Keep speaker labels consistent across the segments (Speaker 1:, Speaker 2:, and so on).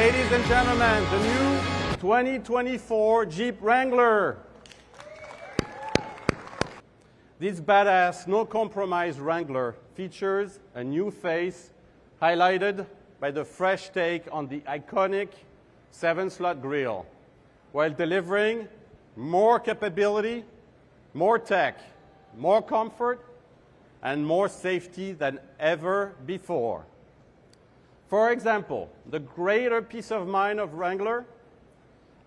Speaker 1: Ladies and gentlemen, the new 2024 Jeep Wrangler. This badass, no-compromise Wrangler features a new face highlighted by the fresh take on the iconic 7-slot grille, while delivering more capability, more tech, more comfort, and more safety than ever before. For example, the greater peace of mind of Wrangler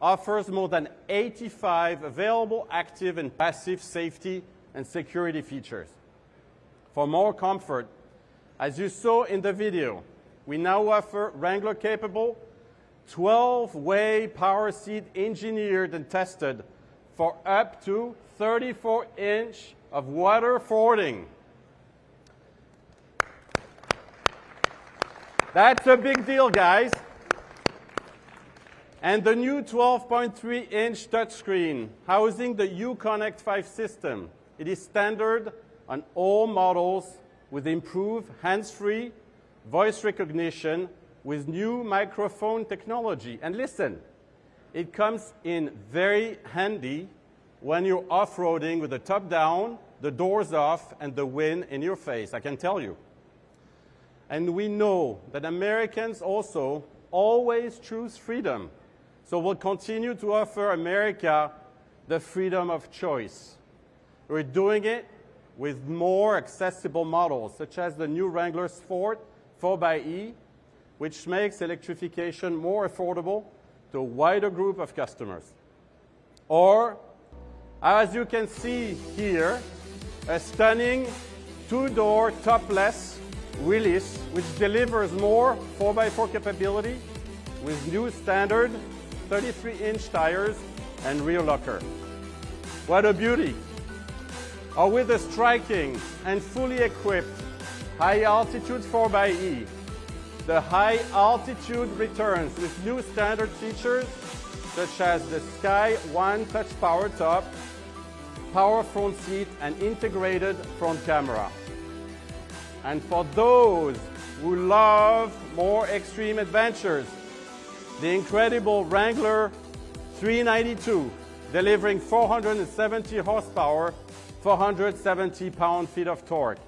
Speaker 1: offers more than 85 available active and passive safety and security features. For more comfort, as you saw in the video, we now offer Wrangler-capable 12-way power seat engineered and tested for up to 34-inch of water fording. That's a big deal, guys. And the new 12.3-inch touchscreen housing the Uconnect 5 system. It is standard on all models with improved hands-free voice recognition with new microphone technology. And listen, it comes in very handy when you're off-roading with the top down, the doors off, and the wind in your face, I can tell you. And we know that Americans also always choose freedom. So we'll continue to offer America the freedom of choice. We're doing it with more accessible models, such as the new Wrangler Sport 4xe, which makes electrification more affordable to a wider group of customers. Or, as you can see here, a stunning two-door topless Willys, which delivers more 4x4 capability with new standard 33-inch tires and rear locker. What a beauty! Or with a striking and fully equipped high-altitude 4xe, the high-altitude returns with new standard features such as the Sky One Touch Power Top, power front seat, and integrated front camera. And for those who love more extreme adventures, the incredible Wrangler 392, delivering 470 horsepower, 470 pound-feet of torque.